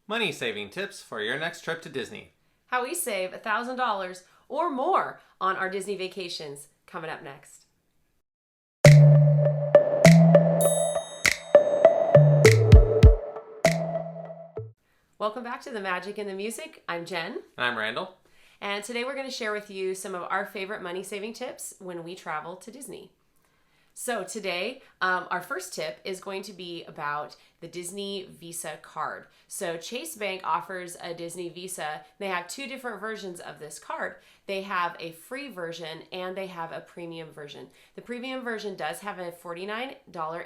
Money saving tips for your next trip to Disney. How we save $1,000 or more on our Disney vacations, coming up next. Welcome back to The Magic and the Music. I'm Jen. And I'm Randall. And today we're going to share with you some of our favorite money saving tips when we travel to Disney. So today, our first tip is going to be about the Disney Visa card. So Chase Bank offers a Disney Visa. They have two different versions of this card. They have a free version and they have a premium version. The premium version does have a $49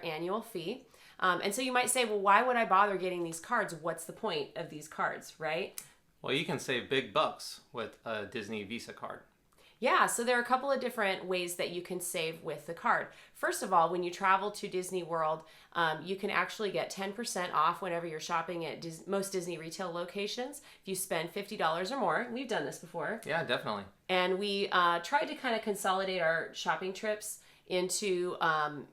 annual fee. And so you might say, well, why would I bother getting these cards? What's the point of these cards, right? Well, you can save big bucks with a Disney Visa card. Yeah, so there are a couple of different ways that you can save with the card. First of all, when you travel to Disney World, you can actually get 10% off whenever you're shopping at most Disney retail locations if you spend $50 or more. We've done this before. Yeah, definitely. And we tried to kind of consolidate our shopping trips into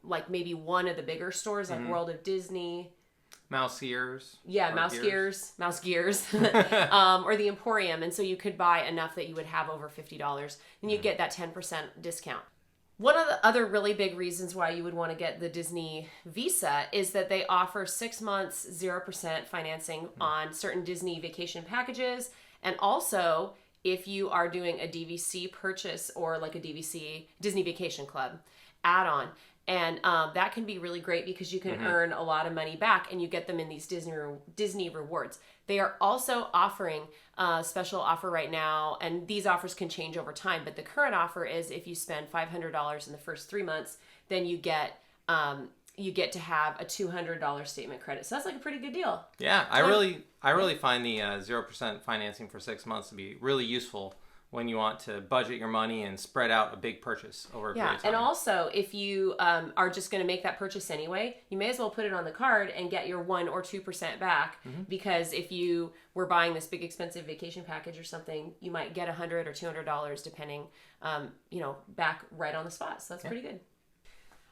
like maybe one of the bigger stores, like World of Disney. Mouse Gears. Yeah, Mouse Gears, or the Emporium. And so you could buy enough that you would have over $50 and you get that 10% discount. One of the other really big reasons why you would want to get the Disney Visa is that they offer 6 months, 0% financing on certain Disney vacation packages. And also, if you are doing a DVC purchase or like a DVC, Disney Vacation Club add-on. And that can be really great because you can earn a lot of money back and you get them in these Disney rewards. They are also offering a special offer right now, and these offers can change over time, but the current offer is if you spend $500 in the first 3 months, then you get to have a $200 statement credit. So that's like a pretty good deal. Yeah, I really find the 0% financing for 6 months to be really useful when you want to budget your money and spread out a big purchase over a period of time. And also, if you are just going to make that purchase anyway, you may as well put it on the card and get your 1 or 2% back. Because if you were buying this big expensive vacation package or something, you might get $100 or $200 depending, back right on the spot. So that's pretty good.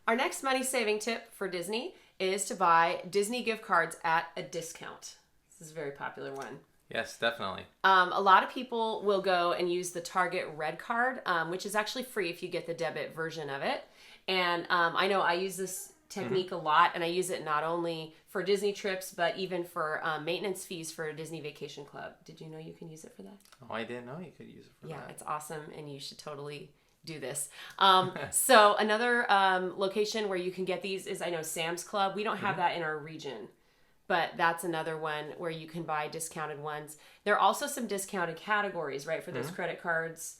Our next money saving tip for Disney is to buy Disney gift cards at a discount. This is a very popular one. Yes, definitely. A lot of people will go and use the Target Red Card, which is actually free if you get the debit version of it. And I know I use this technique a lot, and I use it not only for Disney trips, but even for maintenance fees for a Disney Vacation Club. Did you know you can use it for that? Oh, I didn't know you could use it for that. Yeah, it's awesome, and you should totally do this. So another location where you can get these is, I know, Sam's Club. We don't have that in our region. But that's another one where you can buy discounted ones. There are also some discounted categories, right, for those credit cards.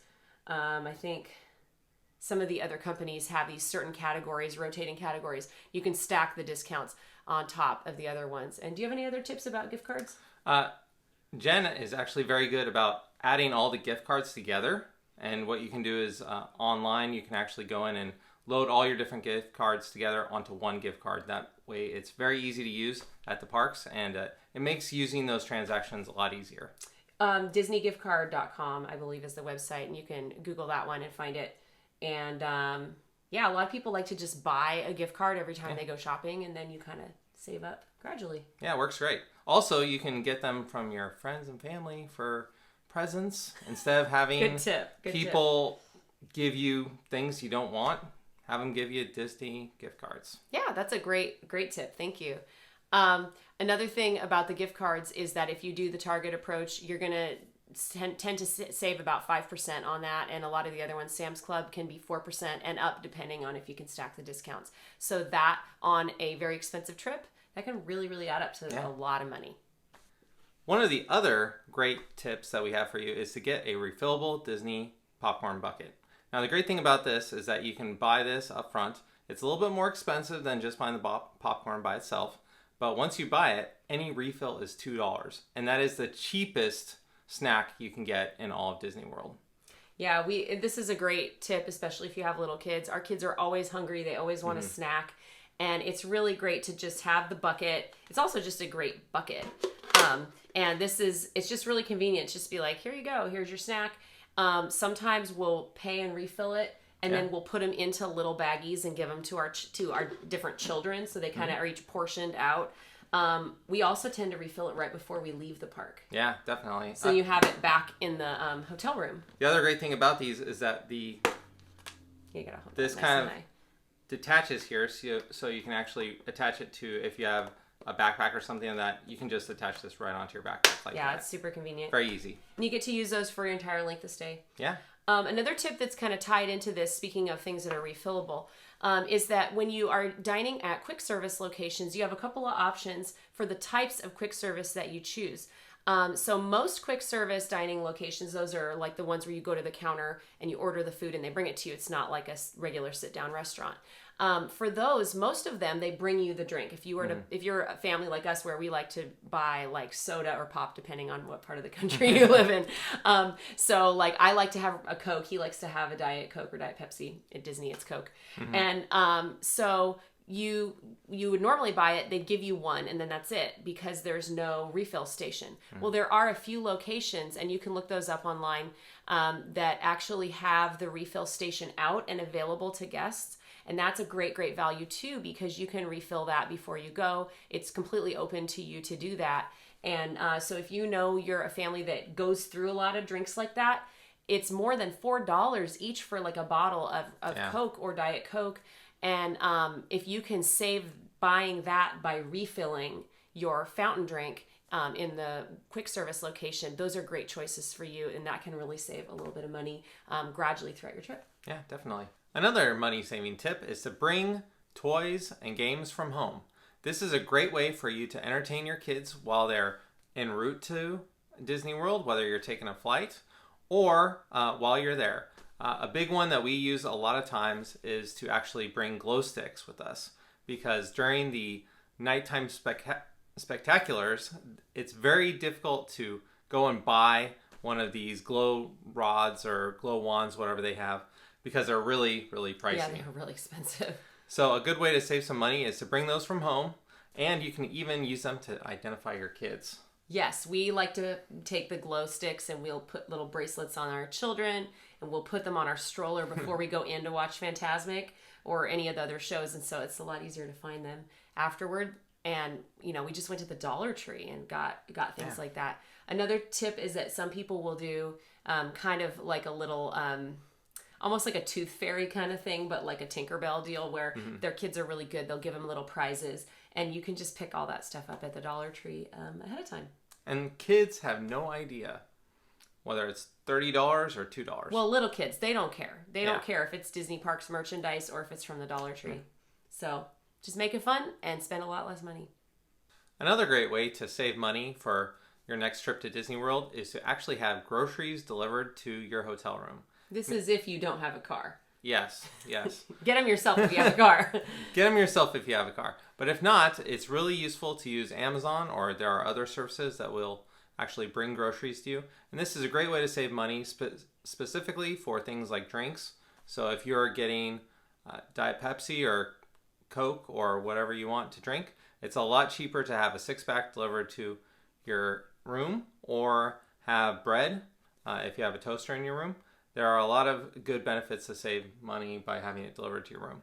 I think some of the other companies have these certain categories, rotating categories. You can stack the discounts on top of the other ones. And do you have any other tips about gift cards? Jen is actually very good about adding all the gift cards together. And what you can do is online, you can actually go in and load all your different gift cards together onto one gift card. That way it's very easy to use at the parks, and it makes using those transactions a lot easier. DisneyGiftCard.com, I believe, is the website, and you can Google that one and find it. And a lot of people like to just buy a gift card every time they go shopping, and then you kind of save up gradually. Yeah, it works great. Also, you can get them from your friends and family for presents instead of having Good people give you things you don't want. Have them give you Disney gift cards. Yeah, that's a great tip. Thank you. Another thing about the gift cards is that if you do the Target approach, you're going to tend to save about 5% on that. And a lot of the other ones, Sam's Club, can be 4% and up depending on if you can stack the discounts. So that on a very expensive trip, that can really, really add up to a lot of money. One of the other great tips that we have for you is to get a refillable Disney popcorn bucket. Now, the great thing about this is that you can buy this up front. It's a little bit more expensive than just buying the popcorn by itself. But once you buy it, any refill is $2. And that is the cheapest snack you can get in all of Disney World. Yeah, this is a great tip, especially if you have little kids. Our kids are always hungry. They always want a snack. And it's really great to just have the bucket. It's also just a great bucket. And it's just really convenient. Just be like, here you go. Here's your snack. Sometimes we'll pay and refill it, and then we'll put them into little baggies and give them to our different children, so they kind of are each portioned out. We also tend to refill it right before we leave the park. Yeah, definitely. So you have it back in the hotel room. The other great thing about these is that this kind of detaches here, so you can actually attach it to, if you have a backpack or something like that, you can just attach this right onto your backpack like that. Yeah, it's super convenient. Very easy. And you get to use those for your entire length of stay. Yeah. Another tip that's kind of tied into this, speaking of things that are refillable, is that when you are dining at quick service locations, you have a couple of options for the types of quick service that you choose. So most quick service dining locations, those are like the ones where you go to the counter and you order the food and they bring it to you. It's not like a regular sit-down restaurant. For those, most of them, they bring you the drink. If you were to, if you're a family like us where we like to buy like soda or pop, depending on what part of the country you live in. So like I like to have a Coke. He likes to have a Diet Coke or Diet Pepsi. At Disney, it's Coke. And so you would normally buy it, they'd give you one, and then that's it, because there's no refill station. Well, there are a few locations, and you can look those up online, that actually have the refill station out and available to guests. And that's a great value too, because you can refill that before you go. It's completely open to you to do that. And so if you know you're a family that goes through a lot of drinks like that, it's more than $4 each for like a bottle of Coke or Diet Coke. And if you can save buying that by refilling your fountain drink in the quick service location, those are great choices for you. And that can really save a little bit of money gradually throughout your trip. Yeah, definitely. Another money-saving tip is to bring toys and games from home. This is a great way for you to entertain your kids while they're en route to Disney World, whether you're taking a flight or while you're there. A big one that we use a lot of times is to actually bring glow sticks with us, because during the nighttime spectaculars, it's very difficult to go and buy one of these glow rods or glow wands, whatever they have, because they're really, really pricey. Yeah, they're really expensive. So a good way to save some money is to bring those from home, and you can even use them to identify your kids. Yes, we like to take the glow sticks and we'll put little bracelets on our children, and we'll put them on our stroller before we go in to watch Fantasmic or any of the other shows. And so it's a lot easier to find them afterward. And, you know, we just went to the Dollar Tree and got things like that. Another tip is that some people will do kind of like a little... almost like a tooth fairy kind of thing, but like a Tinkerbell deal where their kids are really good. They'll give them little prizes, and you can just pick all that stuff up at the Dollar Tree ahead of time. And kids have no idea whether it's $30 or $2. Well, little kids, they don't care. They don't care if it's Disney Parks merchandise or if it's from the Dollar Tree. So just make it fun and spend a lot less money. Another great way to save money for your next trip to Disney World is to actually have groceries delivered to your hotel room. This is if you don't have a car. Yes. Get them yourself if you have a car. Get them yourself if you have a car. But if not, it's really useful to use Amazon, or there are other services that will actually bring groceries to you. And this is a great way to save money, specifically for things like drinks. So if you're getting Diet Pepsi or Coke or whatever you want to drink, it's a lot cheaper to have a six-pack delivered to your room, or have bread if you have a toaster in your room. There are a lot of good benefits to save money by having it delivered to your room.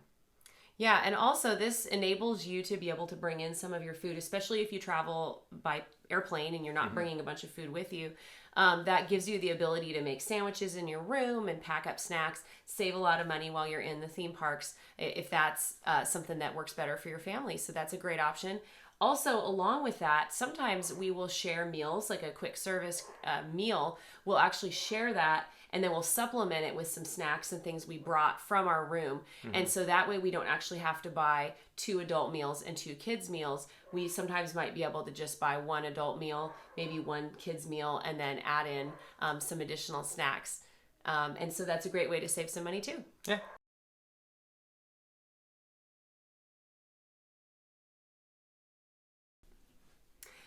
Yeah, and also this enables you to be able to bring in some of your food, especially if you travel by airplane and you're not bringing a bunch of food with you. That gives you the ability to make sandwiches in your room and pack up snacks, save a lot of money while you're in the theme parks, if that's something that works better for your family. So that's a great option. Also, along with that, sometimes we will share meals, like a quick service meal. We'll actually share that, and then we'll supplement it with some snacks and things we brought from our room. And so that way we don't actually have to buy 2 adult meals and 2 kids meals. We sometimes might be able to just buy 1 adult meal, maybe 1 kids meal, and then add in some additional snacks. And so that's a great way to save some money too. Yeah.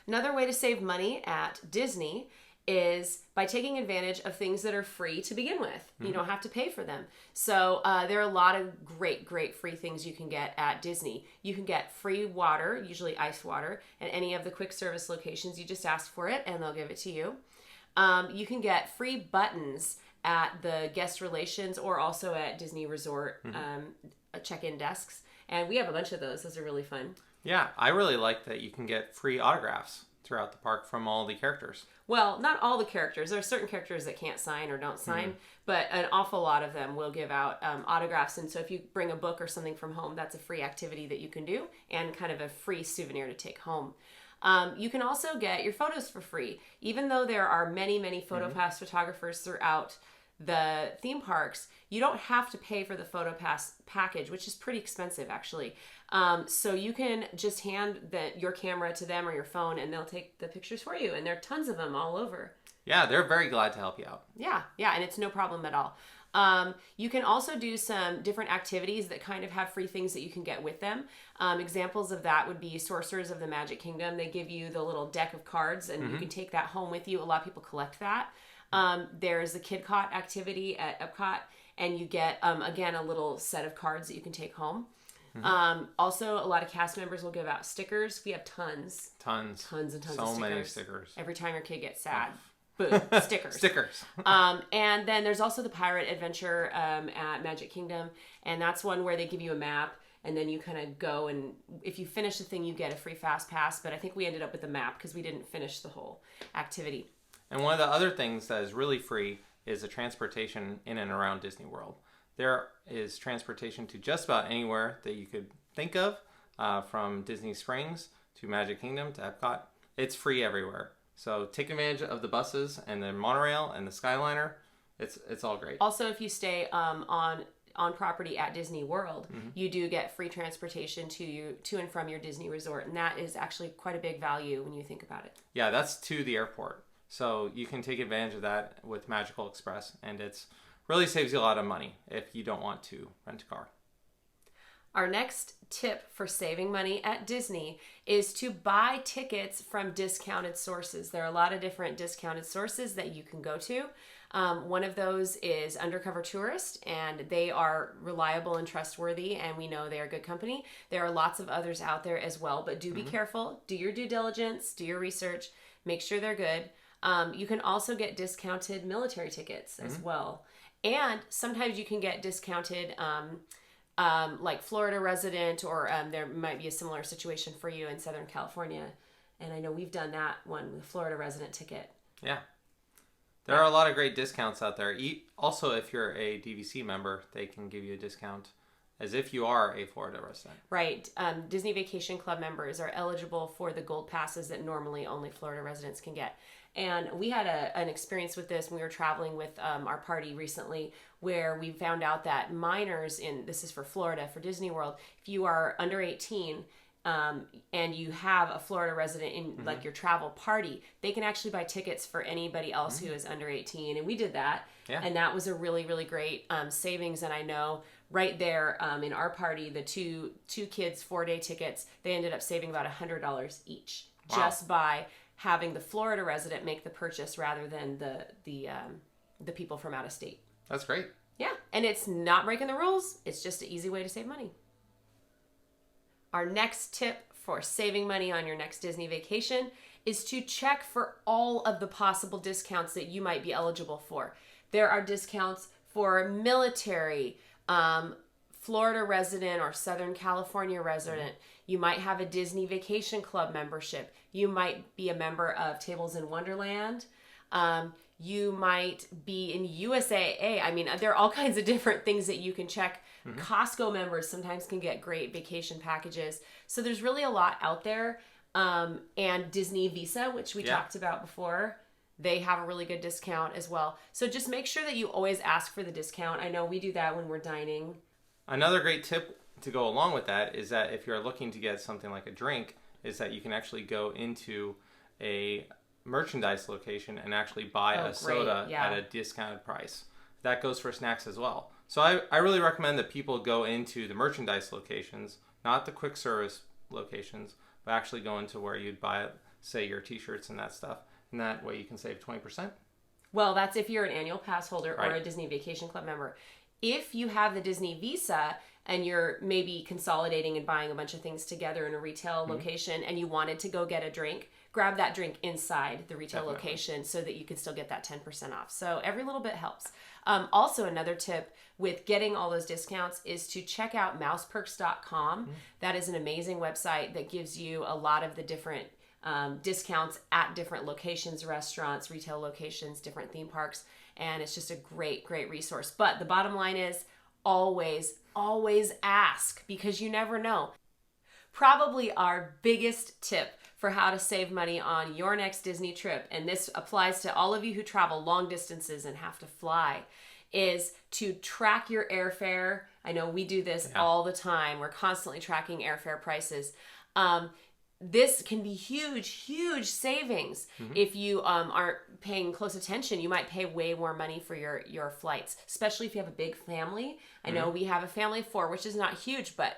Another way to save money at Disney is by taking advantage of things that are free to begin with. You don't have to pay for them. So there are a lot of great free things you can get at Disney. You can get free water, usually ice water, at any of the quick service locations. You just ask for it and they'll give it to you. You can get free buttons at the guest relations or also at Disney Resort check-in desks. And we have a bunch of those. Those are really fun. Yeah, I really like that you can get free autographs throughout the park from all the characters. Well, not all the characters. There are certain characters that can't sign or don't sign, but an awful lot of them will give out autographs. And so if you bring a book or something from home, that's a free activity that you can do and kind of a free souvenir to take home. You can also get your photos for free. Even though there are many, many PhotoPass photographers throughout the theme parks, you don't have to pay for the PhotoPass package, which is pretty expensive actually. So you can just hand your camera to them or your phone and they'll take the pictures for you. And there are tons of them all over. Yeah, they're very glad to help you out. Yeah, and it's no problem at all. You can also do some different activities that kind of have free things that you can get with them. Examples of that would be Sorcerers of the Magic Kingdom. They give you the little deck of cards and you can take that home with you. A lot of people collect that. There's the Kid Cot activity at Epcot, and you get, again, a little set of cards that you can take home. Also, a lot of cast members will give out stickers. We have tons and tons of stickers. So many stickers. Every time your kid gets sad. Boom, stickers. Stickers. And then there's also the Pirate Adventure at Magic Kingdom, and that's one where they give you a map, and then you kind of go, and if you finish the thing, you get a free fast pass, but I think we ended up with the map because we didn't finish the whole activity. And one of the other things that is really free is the transportation in and around Disney World. There is transportation to just about anywhere that you could think of, from Disney Springs to Magic Kingdom to Epcot. It's free everywhere. So take advantage of the buses and the monorail and the Skyliner. It's all great. Also, if you stay on property at Disney World, you do get free transportation to and from your Disney resort, and that is actually quite a big value when you think about it. Yeah, that's to the airport. So you can take advantage of that with Magical Express, and it's really saves you a lot of money if you don't want to rent a car. Our next tip for saving money at Disney is to buy tickets from discounted sources. There are a lot of different discounted sources that you can go to. One of those is Undercover Tourist, and they are reliable and trustworthy, and we know they are good company. There are lots of others out there as well, but do be careful. Do your due diligence, do your research, make sure they're good. You can also get discounted military tickets as well. And sometimes you can get discounted like Florida resident, or there might be a similar situation for you in Southern California. And I know we've done that one with Florida resident ticket. Yeah. There are a lot of great discounts out there. Also, if you're a DVC member, they can give you a discount as if you are a Florida resident. Right. Disney Vacation Club members are eligible for the gold passes that normally only Florida residents can get. And we had an experience with this when we were traveling with our party recently, where we found out that minors this is for Florida, for Disney World, if you are under 18 and you have a Florida resident in like your travel party, they can actually buy tickets for anybody else who is under 18. And we did that. Yeah. And that was a really, really great savings. And I know right there in our party, the two kids 4-day tickets, they ended up saving about $100 each. Wow. Just by having the Florida resident make the purchase rather than the people from out of state. That's great. Yeah, and it's not breaking the rules. It's just an easy way to save money. Our next tip for saving money on your next Disney vacation is to check for all of the possible discounts that you might be eligible for. There are discounts for military, Florida resident or Southern California resident. You might have a Disney Vacation Club membership. You might be a member of Tables in Wonderland. You might be in USAA. I mean, there are all kinds of different things that you can check. Costco members sometimes can get great vacation packages. So there's really a lot out there. And Disney Visa, which we talked about before, they have a really good discount as well. So just make sure that you always ask for the discount. I know we do that when we're dining. Another great tip to go along with that is that if you're looking to get something like a drink, is that you can actually go into a merchandise location and actually buy a soda at a discounted price. That goes for snacks as well. So I really recommend that people go into the merchandise locations, not the quick service locations, but actually go into where you'd buy, say, your t-shirts and that stuff. And that way you can save 20%. Well, that's if you're an annual pass holder or a Disney Vacation Club member. If you have the Disney Visa, and you're maybe consolidating and buying a bunch of things together in a retail location, and you wanted to go get a drink, grab that drink inside the retail location so that you can still get that 10% off. So every little bit helps. Also, another tip with getting all those discounts is to check out mouseperks.com. That is an amazing website that gives you a lot of the different discounts at different locations, restaurants, retail locations, different theme parks. And it's just a great, great resource. But the bottom line is always ask, because you never know. Probably our biggest tip for how to save money on your next Disney trip, and this applies to all of you who travel long distances and have to fly, is to track your airfare. I know we do this all the time. We're constantly tracking airfare prices. This can be huge savings. If you aren't paying close attention, you might pay way more money for your flights, especially if you have a big family. I know we have a family of 4, which is not huge, but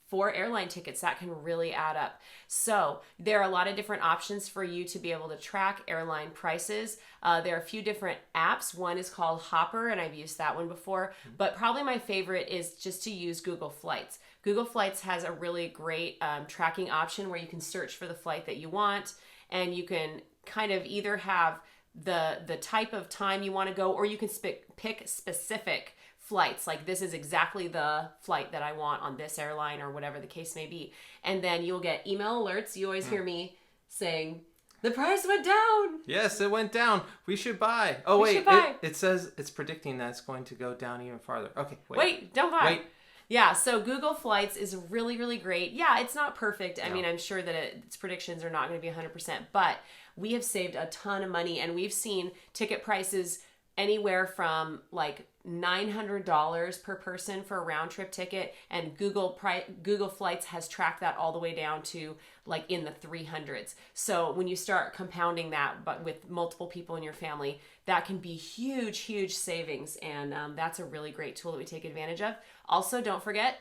4 airline tickets, that can really add up. So there are a lot of different options for you to be able to track airline prices. There are a few different apps. One is called Hopper, and I've used that one before, but probably my favorite is just to use Google Flights. Google Flights has a really great tracking option where you can search for the flight that you want, and you can kind of either have the type of time you want to go, or you can pick specific flights, like this is exactly the flight that I want on this airline, or whatever the case may be. And then you'll get email alerts. You always hear me saying, the price went down. Yes, it went down. We should buy. Oh, wait. It says it's predicting that it's going to go down even farther. Okay, wait. Don't buy. Wait. Yeah, so Google Flights is really great. Yeah, it's not perfect. I mean, I'm sure that its predictions are not going to be 100%, but we have saved a ton of money, and we've seen ticket prices anywhere from like $900 per person for a round trip ticket, and Google Flights has tracked that all the way down to like in the 300s. So when you start compounding that, but with multiple people in your family, that can be huge savings, and that's a really great tool that we take advantage of. Also, don't forget,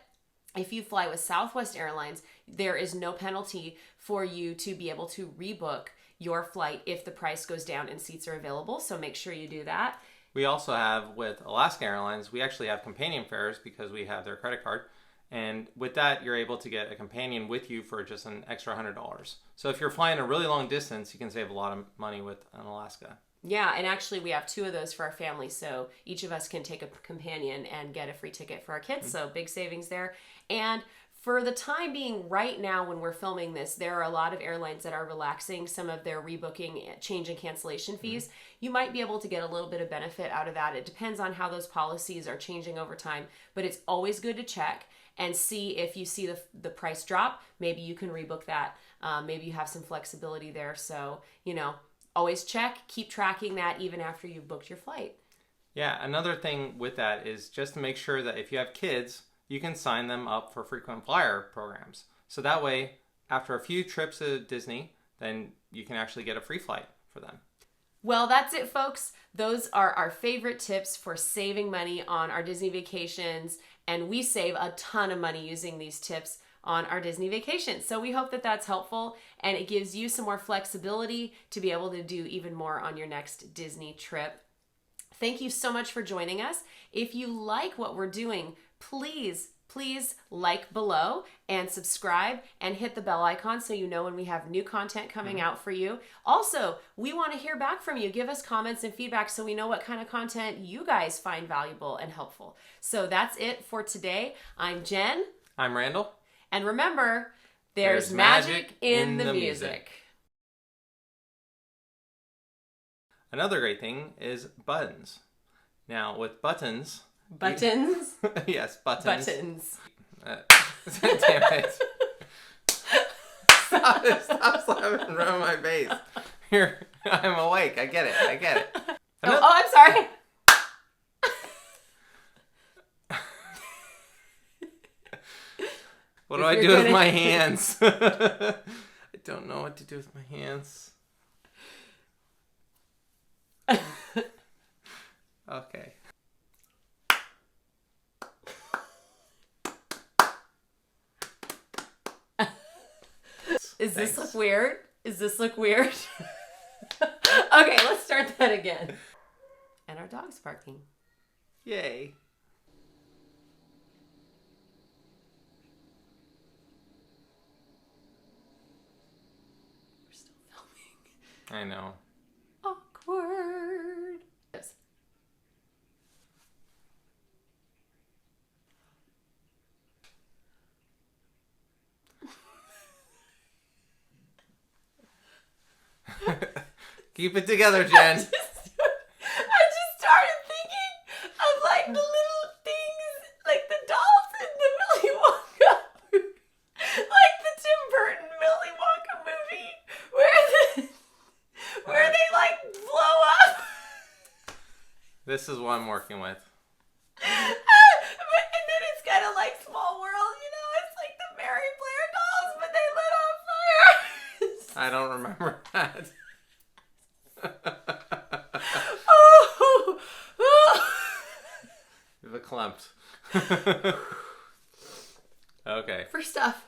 if you fly with Southwest Airlines, there is no penalty for you to be able to rebook your flight if the price goes down and seats are available. So make sure you do that. We also have, with Alaska Airlines, we actually have companion fares because we have their credit card. And with that, you're able to get a companion with you for just an extra $100. So if you're flying a really long distance, you can save a lot of money with an Alaska. Yeah, and actually we have 2 of those for our family, so each of us can take a companion and get a free ticket for our kids, so big savings there. And for the time being, right now when we're filming this, there are a lot of airlines that are relaxing some of their rebooking, change, and cancellation fees. You might be able to get a little bit of benefit out of that. It depends on how those policies are changing over time, but it's always good to check and see if you see the price drop. Maybe you can rebook that. Maybe you have some flexibility there. So, always check, keep tracking that even after you've booked your flight. Yeah, another thing with that is just to make sure that if you have kids, you can sign them up for frequent flyer programs. So that way, after a few trips to Disney, then you can actually get a free flight for them. Well, that's it, folks. Those are our favorite tips for saving money on our Disney vacations, and we save a ton of money using these tips on our Disney vacations. So we hope that that's helpful, and it gives you some more flexibility to be able to do even more on your next Disney trip. Thank you so much for joining us. If you like what we're doing, please like below and subscribe and hit the bell icon so you know when we have new content coming out for you. Also, we want to hear back from you. Give us comments and feedback so we know what kind of content you guys find valuable and helpful. So that's it for today. I'm Jen. I'm Randall. And remember, there's magic in the music. Another great thing is buttons. Now, with buttons... Buttons? Yes, buttons. Buttons. Damn it. Stop slapping around my face. Here, I'm awake. I get it. I'm sorry. What do I do with my hands? I don't know what to do with my hands. Okay. Does this look weird? Okay, let's start that again. And our dog's barking. Yay. I know. Awkward. Yes. Keep it together, Jen. I just started thinking of like the little things, like the dolls in the Willy Wonka, like the Tim Burton Willy Wonka movie, where they like blow up. This is what I'm working with. And then it's kind of like Small World, you know? It's like the Mary Blair dolls, but they lit on fire. I don't remember that. Oh. You have a clumped. Okay. For stuff.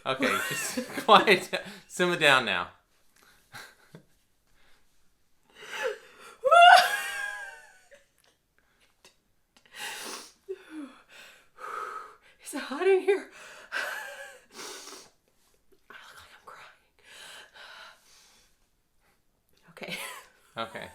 Okay, just quiet. Simmer down now. Is it hot in here? I look like I'm crying. Okay. Okay.